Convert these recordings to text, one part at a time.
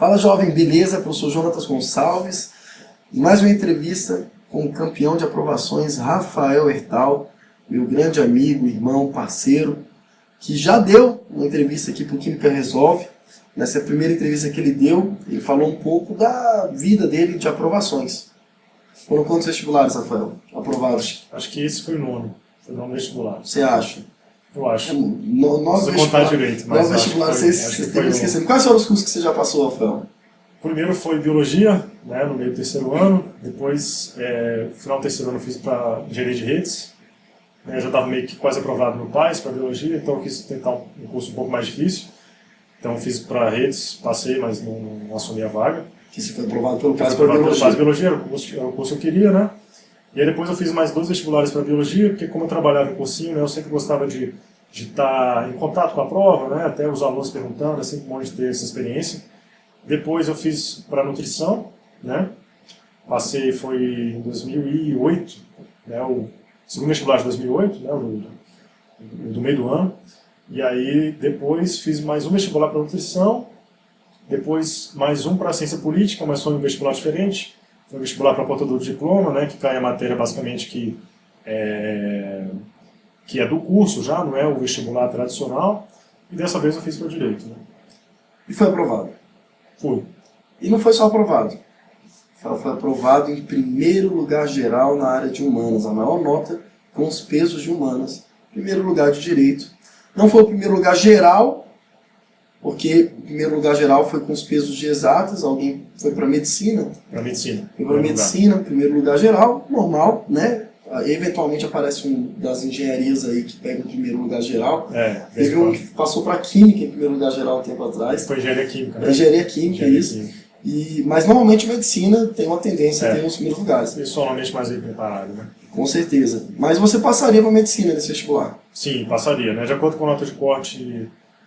Fala jovem, beleza? Professor Jonatas Gonçalves. Mais uma entrevista com o campeão de aprovações, Rafael Hertal, meu grande amigo, irmão, parceiro, que já deu uma entrevista aqui para o Química Resolve. Nessa primeira entrevista que ele deu, ele falou um pouco da vida dele de aprovações. Foram quantos vestibulares, Rafael, aprovados? Acho que esse foi o nono. Foi o nono vestibular. Você acha? Eu acho. Nove contar direito, mas vestibulares, vocês têm que esquecer. Quais foram os cursos que você já passou, Rafael? Primeiro foi biologia, né, no meio do terceiro ano. Depois, no final do terceiro ano, eu fiz para engenharia de redes. Eu já estava meio que quase aprovado no PAS para biologia, então eu quis tentar um curso um pouco mais difícil. Então eu fiz para redes, passei, mas não assumi a vaga. Que você foi aprovado pelo PAS para biologia? Pelo PAS biologia, era o curso que eu queria, né? E aí depois eu fiz mais 2 vestibulares para biologia, porque como eu trabalhava em cursinho, né, eu sempre gostava de estar em contato com a prova, né, até os alunos perguntando, é sempre bom de ter essa experiência. Depois eu fiz para nutrição, né, passei, foi em 2008, né, o segundo vestibular de 2008, né, do meio do ano. E aí depois fiz mais um vestibular para nutrição, depois mais um para ciência política, mas foi um vestibular diferente. Foi um vestibular para portador de diploma, né, que cai a matéria basicamente que é do curso já, não é o vestibular tradicional. E dessa vez eu fiz para direito. Né. E foi aprovado? Fui. E não foi só aprovado. Foi aprovado em primeiro lugar geral na área de humanas, a maior nota com os pesos de humanas. Primeiro lugar de direito. Não foi o primeiro lugar geral, porque o primeiro lugar geral foi com os pesos de exatas, alguém foi para medicina. Para medicina. Foi para medicina, primeiro lugar geral, normal, né? Eventualmente aparece um das engenharias aí que pega o primeiro lugar geral. Teve um que passou para química em primeiro lugar geral um tempo atrás. Foi engenharia química, né? Engenharia química, isso. Mas normalmente medicina tem uma tendência a ter os primeiros lugares. Pessoalmente mais bem preparado, né? Com certeza. Mas você passaria para medicina nesse vestibular? Sim, passaria, né? De acordo com a nota de corte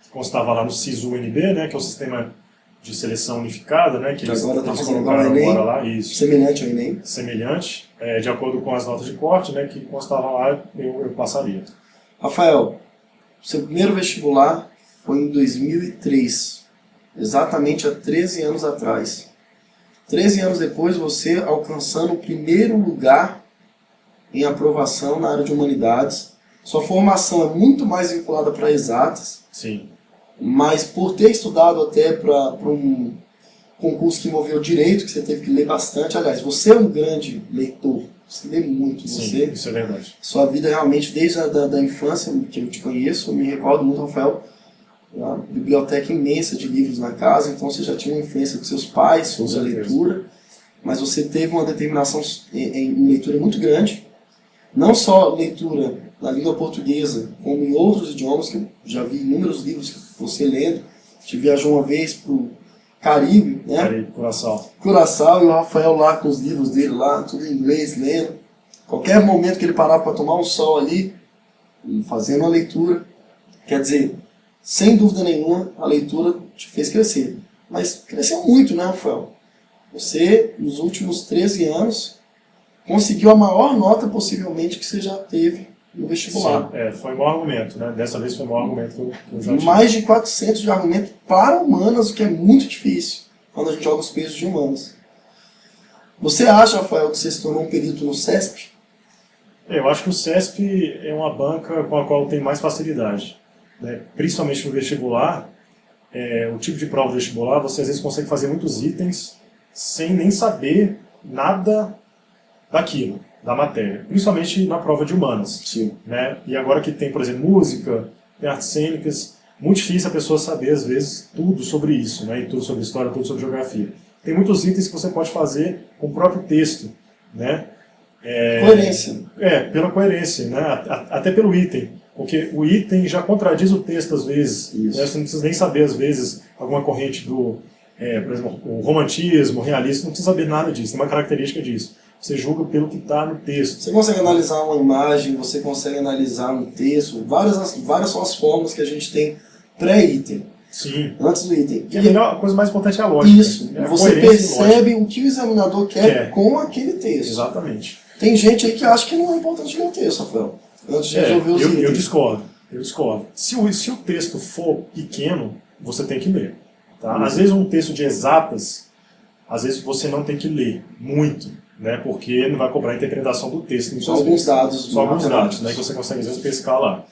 que constava lá no SISU-UNB, né? Que é o sistema de seleção unificada, né? Que agora está fazendo o Enem, agora lá, isso. Semelhante ao Enem. Semelhante. De acordo com as notas de corte, né? Que constava lá, eu passaria. Rafael, seu primeiro vestibular foi em 2003. Exatamente há 13 anos atrás. 13 anos depois, você alcançando o primeiro lugar em aprovação na área de humanidades. Sua formação é muito mais vinculada para exatas. Sim. Mas por ter estudado até para um concurso que envolveu direito, que você teve que ler bastante. Aliás, você é um grande leitor. Você lê muito. Sim, isso é verdade. Sua vida realmente, desde a infância que eu te conheço, eu me recordo muito, Rafael, uma biblioteca imensa de livros na casa, então você já tinha uma influência com seus pais sobre a leitura, mas você teve uma determinação em leitura muito grande, não só leitura na língua portuguesa, como em outros idiomas, que eu já vi inúmeros livros você lendo. Você viajou uma vez para o Caribe, né? Caribe, Curaçao, e o Rafael lá com os livros dele lá, tudo em inglês, lendo. Qualquer momento que ele parava para tomar um sol ali, fazendo a leitura, quer dizer, sem dúvida nenhuma, a leitura te fez crescer. Mas cresceu muito, né, Rafael? Você, nos últimos 13 anos, conseguiu a maior nota, possivelmente, que você já teve no vestibular. Sim, foi um bom argumento, né? Dessa vez foi um bom argumento que eu já tive. Mais de 400 de argumento para humanas, o que é muito difícil quando a gente joga os pesos de humanas. Você acha, Rafael, que você se tornou um perito no CESP? Eu acho que o CESP é uma banca com a qual tem mais facilidade. Né? Principalmente no vestibular, o tipo de prova do vestibular, você às vezes consegue fazer muitos itens sem nem saber nada daquilo, da matéria. Principalmente na prova de humanas. Sim. Né? E agora que tem, por exemplo, música, tem artes cênicas, muito difícil a pessoa saber, às vezes, tudo sobre isso, né? E tudo sobre história, tudo sobre geografia. Tem muitos itens que você pode fazer com o próprio texto, né? Coerência. Pela coerência, né? Até pelo item. Porque o item já contradiz o texto às vezes. Né? Você não precisa nem saber, às vezes, alguma corrente do, por exemplo, o romantismo, o realismo, não precisa saber nada disso, tem uma característica disso. Você julga pelo que está no texto. Você consegue analisar uma imagem, você consegue analisar um texto, várias são as formas que a gente tem pré-item. Sim. Antes do item. E a coisa mais importante é a lógica. Isso. Você percebe o que o examinador quer com aquele texto. Exatamente. Tem gente aí que acha que não é importante ler o texto, Rafael. Antes de resolver os itens. Eu discordo. Se o texto for pequeno, você tem que ler. Tá? Às vezes um texto de exatas, às vezes você não tem que ler muito, né? Porque não vai cobrar a interpretação do texto. Só alguns dados. Só alguns dados, né? Que você consegue às vezes pescar lá.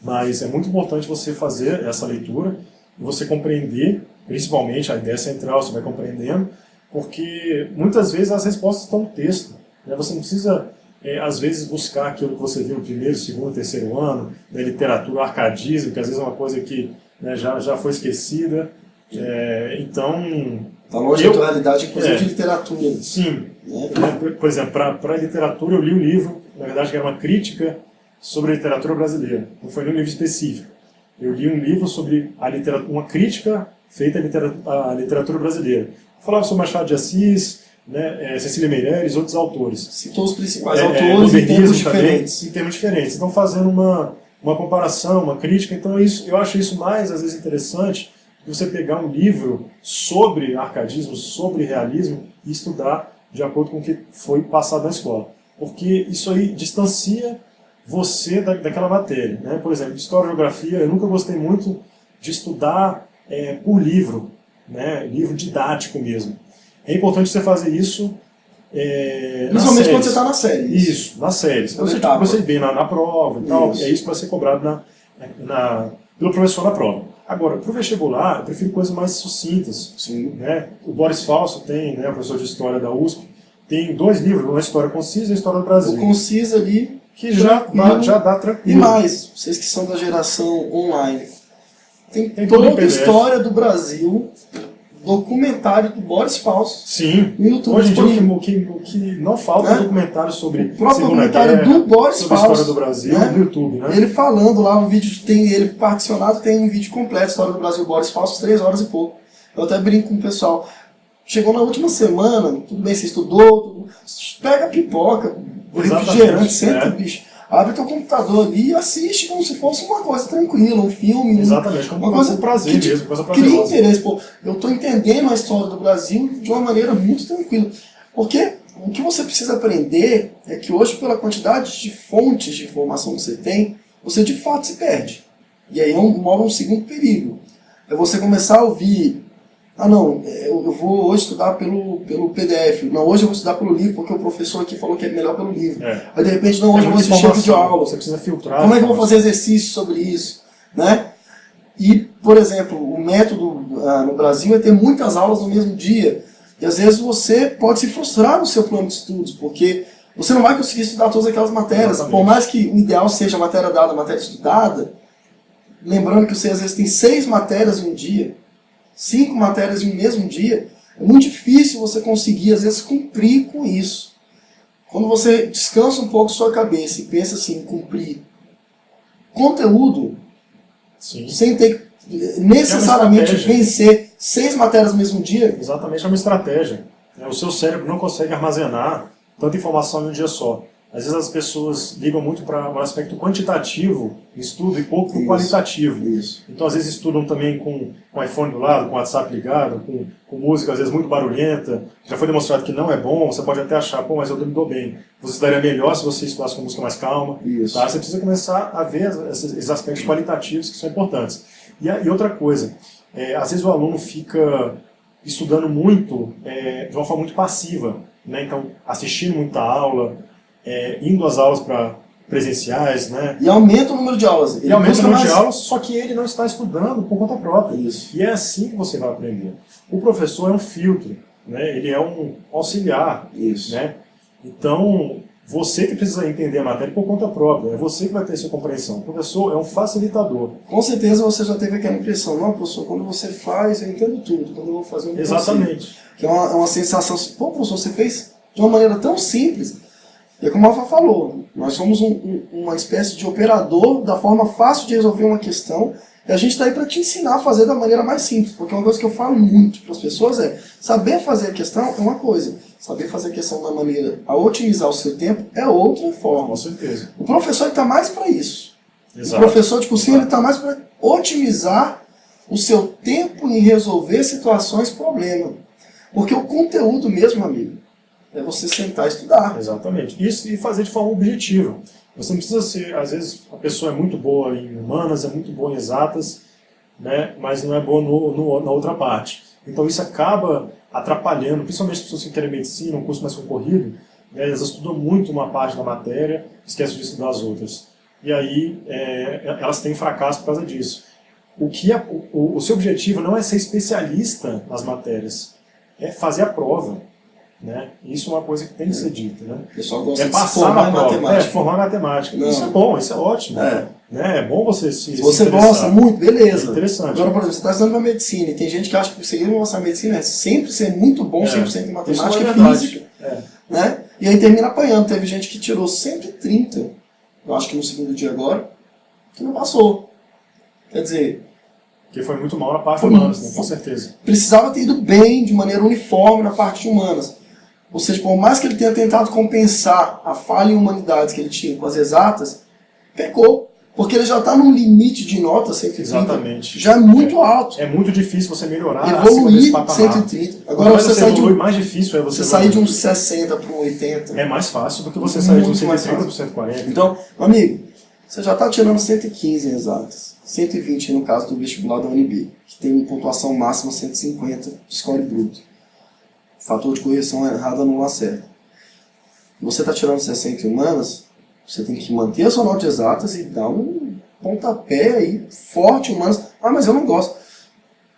Mas é muito importante você fazer essa leitura e você compreender, principalmente a ideia central, você vai compreendendo, porque muitas vezes as respostas estão no texto. Né? Você não precisa, às vezes, buscar aquilo que você viu no primeiro, segundo, terceiro ano, da literatura, arcadismo, que às vezes é uma coisa que, né, já foi esquecida. Então... Está longe da atualidade, inclusive, de literatura. Sim. Né? Por exemplo, para a literatura eu li um livro, na verdade que era uma crítica sobre a literatura brasileira. Não foi nenhum livro específico. Eu li um livro sobre uma crítica feita à literatura brasileira. Falava sobre Machado de Assis, né, Cecília Meirelles, outros autores. Citou os principais autores em termos diferentes. Em termos diferentes. Então, fazendo uma comparação, uma crítica. Então, eu acho isso mais, às vezes, interessante, você pegar um livro sobre arcadismo, sobre realismo, e estudar de acordo com o que foi passado na escola. Porque isso aí distancia você daquela matéria. Né? Por exemplo, História e Geografia, eu nunca gostei muito de estudar por livro, né? Livro didático mesmo. É importante você fazer isso principalmente quando você está na série. Isso, nas séries. Para você ir bem na prova e tal, é isso que vai ser cobrado pelo professor na prova. Agora, para o vestibular, eu prefiro coisas mais sucintas. Sim. Né? O Boris Fausto tem, né, o professor de História da USP, tem 2 livros, uma História Concisa e a História do Brasil. O Concisa ali, que já dá tranquilo. E mais, vocês que são da geração online, tem toda a história do Brasil, documentário do Boris Fausto. Sim. No YouTube. Hoje em dia o que não falta é documentário sobre o próprio documentário do Boris Fausto, sobre a história do Brasil, no YouTube, né? Ele falando lá, um vídeo, tem ele particionado, tem um vídeo completo, História do Brasil, Boris Fausto, 3 horas e pouco. Eu até brinco com o pessoal. Chegou na última semana, tudo bem, você estudou, pega a pipoca, o refrigerante, senta, bicho. Abre teu computador ali e assiste como se fosse uma coisa tranquila, um filme. Exatamente, como uma coisa prazer mesmo, coisa prazerosa. Cria interesse, pô. Eu estou entendendo a história do Brasil de uma maneira muito tranquila. Porque o que você precisa aprender é que hoje, pela quantidade de fontes de informação que você tem, você de fato se perde. E aí mora um segundo perigo. É você começar a ouvir... Ah, não, eu vou hoje estudar pelo PDF. Não, hoje eu vou estudar pelo livro, porque o professor aqui falou que é melhor pelo livro. Aí, de repente, não, hoje eu vou assistir vídeo aula. Você precisa filtrar. Como é que eu vou fazer exercício sobre isso? Né? E, por exemplo, o método no Brasil é ter muitas aulas no mesmo dia. E, às vezes, você pode se frustrar no seu plano de estudos, porque você não vai conseguir estudar todas aquelas matérias. Exatamente. Por mais que o ideal seja a matéria dada, a matéria estudada, lembrando que você, às vezes, tem 6 matérias em um dia, 5 matérias em um mesmo dia, é muito difícil você conseguir, às vezes, cumprir com isso. Quando você descansa um pouco sua cabeça e pensa assim, em cumprir conteúdo, sim, sem ter que necessariamente vencer 6 matérias no mesmo dia. Exatamente, é uma estratégia. O seu cérebro não consegue armazenar tanta informação em um dia só. Às vezes as pessoas ligam muito para um aspecto quantitativo do estudo e pouco para o qualitativo. Isso. Então, às vezes, estudam também com o iPhone do lado, com o WhatsApp ligado, com música, às vezes, muito barulhenta. Já foi demonstrado que não é bom, você pode até achar, pô, mas eu me dou bem. Você estudaria melhor se você estudasse com música mais calma. Isso. Tá? Você precisa começar a ver esses aspectos qualitativos que são importantes. E outra coisa, às vezes o aluno fica estudando muito de uma forma muito passiva, né? Então, assistindo muita aula, indo às aulas presenciais, né? E aumenta o número de aulas. E aumenta o número de aulas, só que ele não está estudando por conta própria. Isso. E é assim que você vai aprender. O professor é um filtro, né? Ele é um auxiliar. Isso. Né? Então, você que precisa entender a matéria por conta própria, é você que vai ter sua compreensão. O professor é um facilitador. Com certeza você já teve aquela impressão, não, professor, quando você faz, eu entendo tudo, quando eu vou fazer, eu não Exatamente. consigo. Que é uma sensação, pô, professor, você fez de uma maneira tão simples. E é como a Alfa falou, nós somos uma espécie de operador da forma fácil de resolver uma questão, e a gente está aí para te ensinar a fazer da maneira mais simples, porque uma coisa que eu falo muito para as pessoas é, saber fazer a questão é uma coisa, saber fazer a questão da maneira a otimizar o seu tempo é outra forma. Com certeza. O professor está mais para isso. Exato. O professor de cursinho ele está mais para otimizar o seu tempo em resolver situações, problema. Porque o conteúdo mesmo, amigo, é você sentar e estudar. Exatamente. Isso e fazer de forma objetiva. Você não precisa ser, às vezes a pessoa é muito boa em humanas, é muito boa em exatas, né, mas não é boa na outra parte. Então isso acaba atrapalhando, principalmente as pessoas que querem medicina, um curso mais concorrido, né, elas estudam muito uma parte da matéria, esquecem de estudar as outras. E aí elas têm fracasso por causa disso. O seu objetivo não é ser especialista nas matérias, é fazer a prova. Né? Isso é uma coisa que tem que ser dita. Né? O pessoal gosta de passar formar na prova, matemática. Formar matemática. Não. Isso é bom, isso é ótimo. É. Né? É bom você se você interessar. gosta muito, beleza. É interessante. Agora, por exemplo, você está estudando para medicina e tem gente que acha que conseguir gostar de medicina é sempre ser muito bom, 100% em matemática e física. Né? E aí termina apanhando. Teve gente que tirou 130, eu acho que no segundo dia agora, que não passou. Quer dizer... Porque foi muito mal na parte de humanas, né? Com certeza. Precisava ter ido bem, de maneira uniforme, na parte de humanas. Ou seja, por mais que ele tenha tentado compensar a falha em humanidades que ele tinha com as exatas, pecou. Porque ele já está num limite de nota 130. Exatamente. Já é muito alto. É muito difícil você melhorar. Evoluir 130. Agora você sai de mais difícil é você sair de uns 60 para um 80. É mais fácil do que você sair de um 130 para 140. Então, amigo, você já está tirando 115 em exatas. 120 no caso do vestibular da UNB, que tem pontuação máxima 150 de score bruto. Fator de correção errada não acerta. Você está tirando 60 em humanas, você tem que manter a sua nota de exatas e dar um pontapé aí forte em humanas. Ah, mas eu não gosto.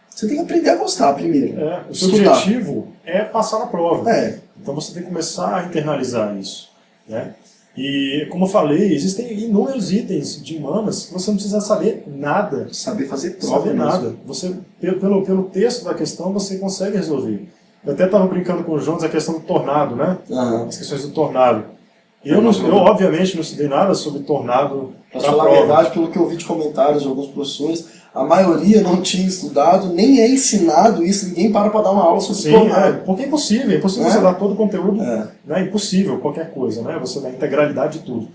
Você tem que aprender a gostar primeiro. O seu objetivo é passar na prova. Então você tem que começar a internalizar isso. Né? E, como eu falei, existem inúmeros itens de humanas que você não precisa saber nada. Saber fazer prova. Saber nada. Você, pelo texto da questão, você consegue resolver. Eu até estava brincando com o Jones a questão do tornado, né? As questões do tornado. Eu obviamente, não estudei nada sobre tornado. Para falar a verdade, pelo que eu vi de comentários de alguns professores, a maioria não tinha estudado, nem é ensinado isso, ninguém para dar uma aula sobre tornado. Porque é impossível você dar todo o conteúdo, né? Impossível, qualquer coisa, né? Você dá a integralidade de tudo.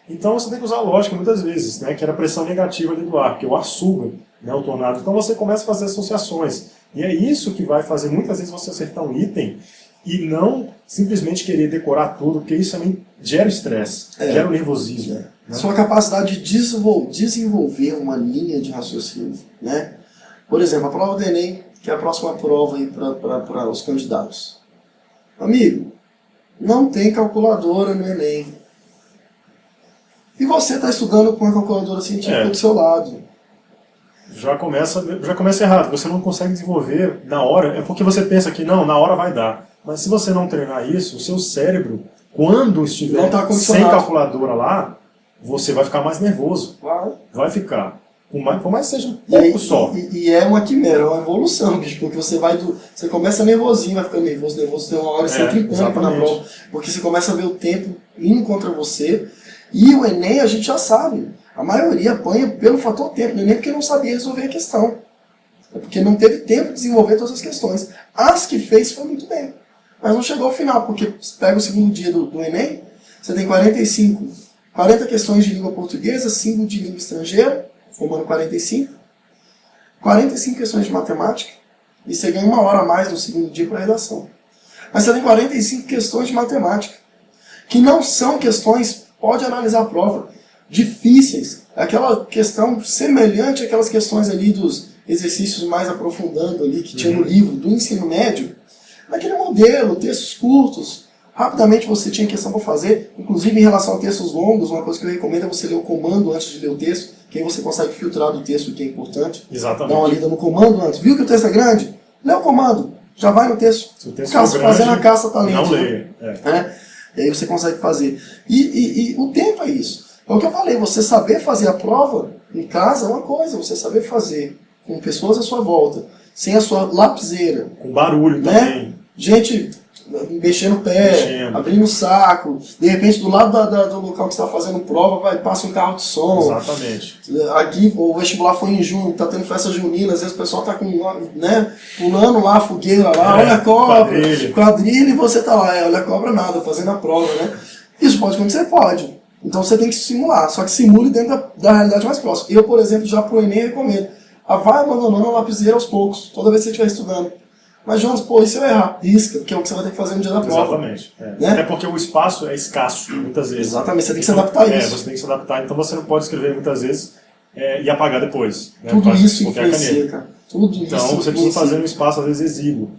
Então você tem que usar a lógica muitas vezes, né? Que era a pressão negativa ali do ar, porque o ar suga, né, o tornado. Então você começa a fazer associações. E é isso que vai fazer muitas vezes você acertar um item e não simplesmente querer decorar tudo, porque isso também gera estresse, gera um nervosismo. Né? Sua capacidade de desenvolver uma linha de raciocínio. Né? Por exemplo, a prova do Enem, que é a próxima prova para os candidatos. Amigo, não tem calculadora no Enem. E você está estudando com a calculadora científica do seu lado. Já começa errado. Você não consegue desenvolver na hora. É porque você pensa que não, na hora vai dar. Mas se você não treinar isso, o seu cérebro, quando estiver sem calculadora lá, você vai ficar mais nervoso. Vai ficar. Por mais que seja um pouco só. E é uma quimera, é uma evolução, bicho, porque você começa nervosinho, vai ficando nervoso, tem uma hora que você entra em pânico na prova. Porque você começa a ver o tempo indo contra você. E o Enem a gente já sabe. A maioria apanha pelo fator tempo, não é nem porque não sabia resolver a questão. É porque não teve tempo de desenvolver todas as questões. As que fez foi muito bem. Mas não chegou ao final, porque você pega o segundo dia do Enem, você tem 40 questões de língua portuguesa, 5 de língua estrangeira, formando 45 questões de matemática, e você ganha 1 hora a mais no segundo dia para redação. Mas você tem 45 questões de matemática, que não são questões, pode analisar a prova, difíceis. Aquela questão semelhante àquelas questões ali dos exercícios mais aprofundando ali, que tinha no livro do ensino médio, naquele modelo, textos curtos, rapidamente você tinha questão para fazer, inclusive em relação a textos longos, uma coisa que eu recomendo é você ler o comando antes de ler o texto, que aí você consegue filtrar do texto o que é importante. Exatamente. Dá uma lida no comando antes. Viu que o texto é grande? Lê o comando, já vai no texto. Se o texto Caso for grande, fazendo a caça talento. não leia. E aí você consegue fazer. E o tempo é isso. É o que eu falei, você saber fazer a prova em casa é uma coisa, você saber fazer com pessoas à sua volta, sem a sua lapiseira. Com barulho também. Gente mexendo o pé, abrindo o saco, de repente do lado do local que você está fazendo prova, passa um carro de som. Exatamente. Aqui o vestibular foi em junho, está tendo festa junina, às vezes o pessoal está pulando lá a fogueira lá, olha a cobra, quadrilha, e você está lá, olha a cobra nada, fazendo a prova, né? Isso pode acontecer? Pode. Então você tem que simular, só que simule dentro da realidade mais próxima. Eu, por exemplo, já pro Enem recomendo. Vai abandonando a lapiseira aos poucos, toda vez que você estiver estudando. Mas, Jonas, e se eu errar? Risca, porque é o que você vai ter que fazer no dia da prova. Exatamente. Né? Até porque o espaço é escasso, muitas vezes. Exatamente, você tem que se adaptar a isso. Você tem que se adaptar, então você não pode escrever muitas vezes e apagar depois. Né? Tudo isso influencia, cara. Tudo então isso você precisa fazer um espaço, às vezes, exíguo.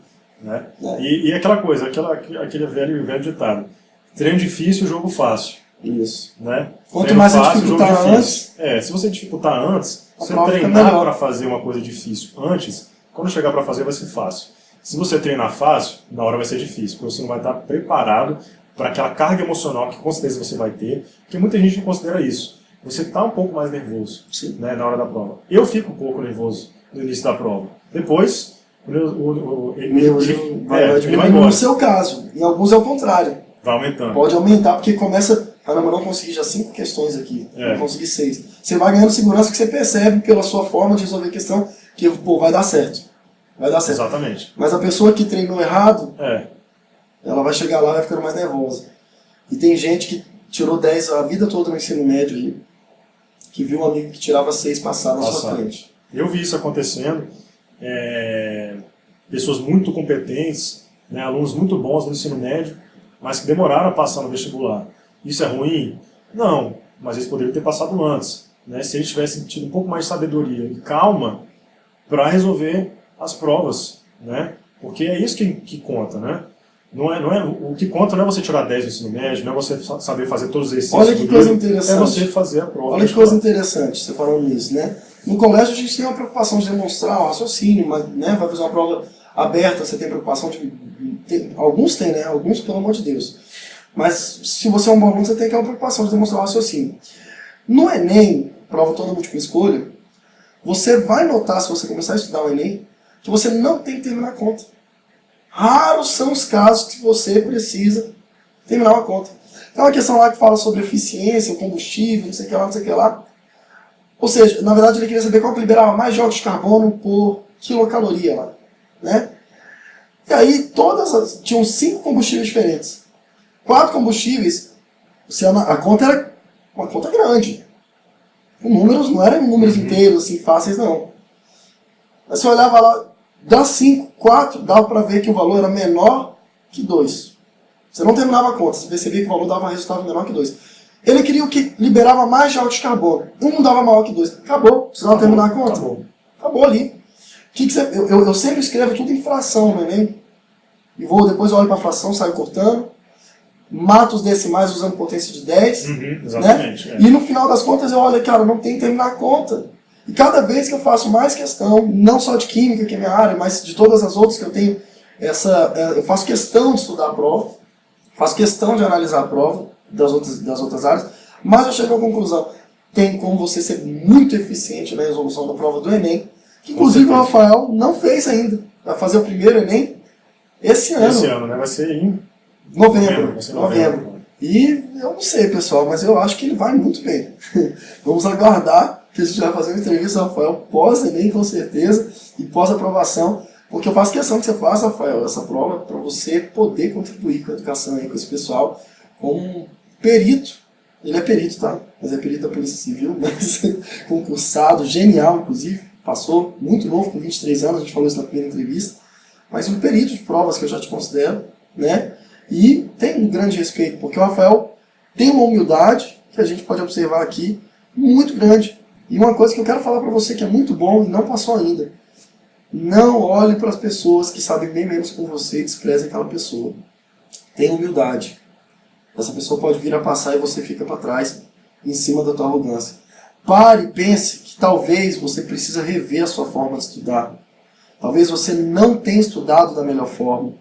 Né? E aquela coisa, aquele velho ditado. Treino difícil, jogo fácil. Isso. Né? Quanto treino mais fácil, você dificultar antes... se você dificultar antes, você treinar para fazer uma coisa difícil antes, quando chegar para fazer vai ser fácil. Se você treinar fácil, na hora vai ser difícil, porque você não vai estar preparado para aquela carga emocional que com certeza você vai ter, porque muita gente não considera isso. Você está um pouco mais nervoso, né, na hora da prova. Eu fico um pouco nervoso no início da prova. Depois, ele vai embora. No seu caso, em alguns é o contrário. Vai aumentando. Pode aumentar, porque começa... Caramba, não consegui já 5 questões aqui, não consegui 6. Você vai ganhando segurança que você percebe pela sua forma de resolver a questão que, vai dar certo. Vai dar certo. Exatamente. Mas a pessoa que treinou errado, ela vai chegar lá e vai ficando mais nervosa. E tem gente que tirou 10 a vida toda no ensino médio aí, que viu um amigo que tirava 6 passar na sua frente. Eu vi isso acontecendo. Pessoas muito competentes, né, alunos muito bons no ensino médio, mas que demoraram a passar no vestibular. Isso é ruim? Não, mas eles poderiam ter passado antes, né, se eles tivessem tido um pouco mais de sabedoria e calma para resolver as provas, né, porque é isso que conta, né? O que conta não é você tirar 10 no ensino médio, não é você saber fazer todos os exercícios. Olha que coisa interessante. É você fazer a prova. Olha que coisa interessante você falando nisso, né? No colégio a gente tem uma preocupação de demonstrar o raciocínio, mas, né, vai fazer uma prova aberta, você tem preocupação de... alguns têm, né? Alguns, pelo amor de Deus. Mas se você é um bom aluno, você tem aquela preocupação de demonstrar o raciocínio. No Enem, prova toda múltipla escolha, você vai notar, se você começar a estudar o Enem, que você não tem que terminar a conta. Raros são os casos que você precisa terminar uma conta. Tem uma questão lá que fala sobre eficiência, combustível, não sei o que lá, não sei o que lá. Ou seja, na verdade ele queria saber qual que liberava mais dióxido de carbono por quilocaloria lá, né? E aí tinham 5 combustíveis diferentes. 4 combustíveis, a conta era uma conta grande. Com números, não eram números inteiros, assim, fáceis, não. Mas você olhava lá, das 5, 4 dava para ver que o valor era menor que 2. Você não terminava a conta, você percebia que o valor dava resultado menor que 2. Ele queria o que liberava mais dióxido de carbono. Um dava maior que 2. Acabou, precisava terminar a conta. Acabou ali. Eu sempre escrevo tudo em fração no Enem. E depois eu olho para a fração, saio cortando. Mato os decimais usando potência de 10. Exatamente. Né? E no final das contas eu olho, cara, não tem que terminar a conta. E cada vez que eu faço mais questão, não só de química, que é minha área, mas de todas as outras que eu tenho, eu faço questão de estudar a prova, faço questão de analisar a prova das outras áreas, mas eu chego à conclusão, tem como você ser muito eficiente na resolução da prova do Enem, que inclusive o Rafael não fez ainda. Vai fazer o primeiro Enem esse ano. Esse ano, né? Vai ser em novembro. E eu não sei, pessoal, mas eu acho que ele vai muito bem. Vamos aguardar que a gente vai fazer uma entrevista, Rafael, pós-Enem, com certeza, e pós-aprovação, porque eu faço questão que você faça, Rafael, essa prova para você poder contribuir com a educação aí, com esse pessoal, como perito. Ele é perito, tá? Mas é perito da Polícia Civil, mas concursado, genial, inclusive, passou muito novo, com 23 anos, a gente falou isso na primeira entrevista, mas um perito de provas que eu já te considero, né? E tem um grande respeito, porque o Rafael tem uma humildade que a gente pode observar aqui, muito grande. E uma coisa que eu quero falar para você que é muito bom e não passou ainda. Não olhe para as pessoas que sabem bem menos que você e despreze aquela pessoa. Tenha humildade. Essa pessoa pode vir a passar e você fica para trás, em cima da tua arrogância. Pare e pense que talvez você precisa rever a sua forma de estudar. Talvez você não tenha estudado da melhor forma.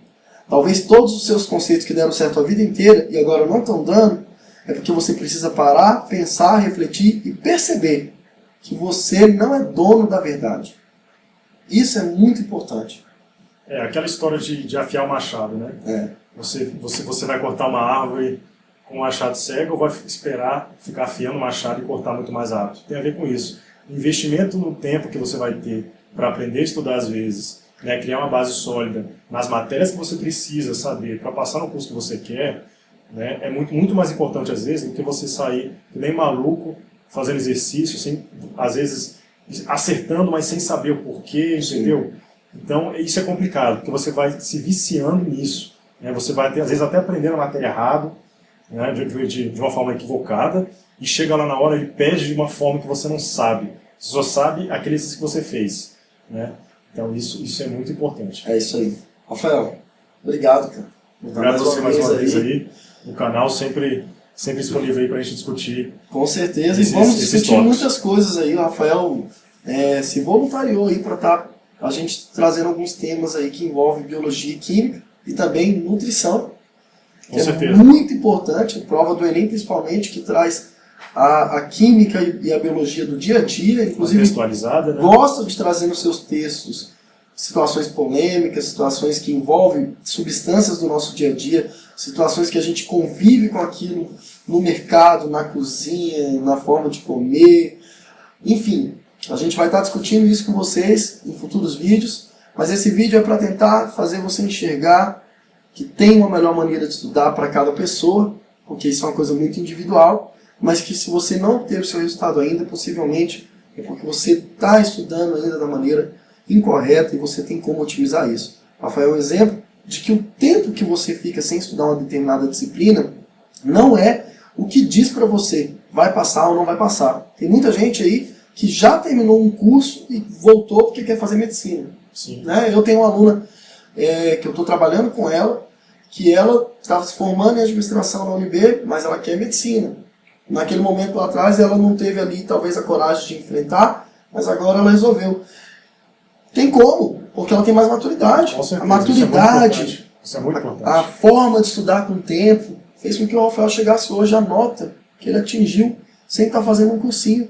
Talvez todos os seus conceitos que deram certo a vida inteira e agora não estão dando, é porque você precisa parar, pensar, refletir e perceber que você não é dono da verdade. Isso é muito importante. É aquela história de afiar o machado, né? Você vai cortar uma árvore com um machado cego ou vai esperar ficar afiando o machado e cortar muito mais rápido? Tem a ver com isso. O investimento no tempo que você vai ter para aprender a estudar às vezes, né, criar uma base sólida nas matérias que você precisa saber para passar no curso que você quer, né, é muito mais importante às vezes do que você sair que nem maluco fazendo exercício, sem, às vezes acertando, mas sem saber o porquê, entendeu? Então isso é complicado, porque você vai se viciando nisso, né, você vai às vezes até aprendendo a matéria errado, né, de uma forma equivocada, e chega lá na hora e pede de uma forma que você não sabe. Você só sabe aqueles que você fez, né? Então isso é muito importante. É isso aí. Rafael, obrigado, cara. Obrigado a você mais uma vez aí. O canal sempre disponível aí para a gente discutir. Com certeza. E vamos discutir muitas coisas aí. O Rafael se voluntariou aí para estar a gente trazendo alguns temas aí que envolvem biologia e química e também nutrição. Com certeza. É muito importante, a prova do Enem principalmente, que traz a química e a biologia do dia a dia, inclusive contextualizada, né? Gosta de trazer nos seus textos situações polêmicas, situações que envolvem substâncias do nosso dia a dia, situações que a gente convive com aquilo no mercado, na cozinha, na forma de comer, enfim. A gente vai estar discutindo isso com vocês em futuros vídeos, mas esse vídeo é para tentar fazer você enxergar que tem uma melhor maneira de estudar para cada pessoa, porque isso é uma coisa muito individual, mas que se você não ter o seu resultado ainda, possivelmente é porque você está estudando ainda da maneira incorreta e você tem como otimizar isso. Rafael é um exemplo de que o tempo que você fica sem estudar uma determinada disciplina não é o que diz para você vai passar ou não vai passar. Tem muita gente aí que já terminou um curso e voltou porque quer fazer medicina. Sim. Né? Eu tenho uma aluna que eu estou trabalhando com ela, que ela estava se formando em administração na UNB, mas ela quer medicina. Naquele momento lá atrás ela não teve ali talvez a coragem de enfrentar, mas agora ela resolveu. Tem como, porque ela tem mais maturidade. Com certeza, a maturidade, isso é muito importante. A forma de estudar com o tempo, fez com que o Rafael chegasse hoje à nota que ele atingiu sem estar fazendo um cursinho,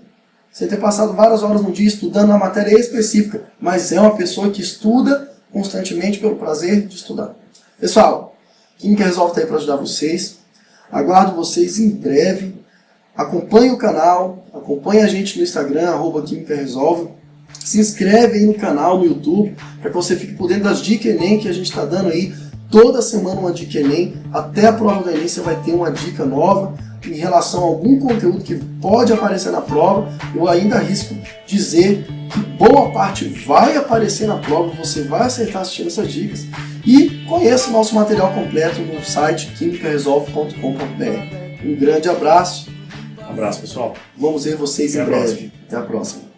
sem ter passado várias horas no dia estudando uma matéria específica, mas é uma pessoa que estuda constantemente pelo prazer de estudar. Pessoal, Química Resolve está aí para ajudar vocês. Aguardo vocês em breve. Acompanhe o canal, acompanhe a gente no Instagram, @Química Resolve. Se inscreve aí no canal no YouTube, para que você fique por dentro das dicas Enem que a gente está dando aí. Toda semana uma dica Enem, até a prova do Enem você vai ter uma dica nova em relação a algum conteúdo que pode aparecer na prova. Eu ainda arrisco dizer que boa parte vai aparecer na prova, você vai acertar assistindo essas dicas. E conheça o nosso material completo no site quimicaresolve.com.br. Um grande abraço. Um abraço, pessoal. Vamos ver vocês em breve. Até a próxima.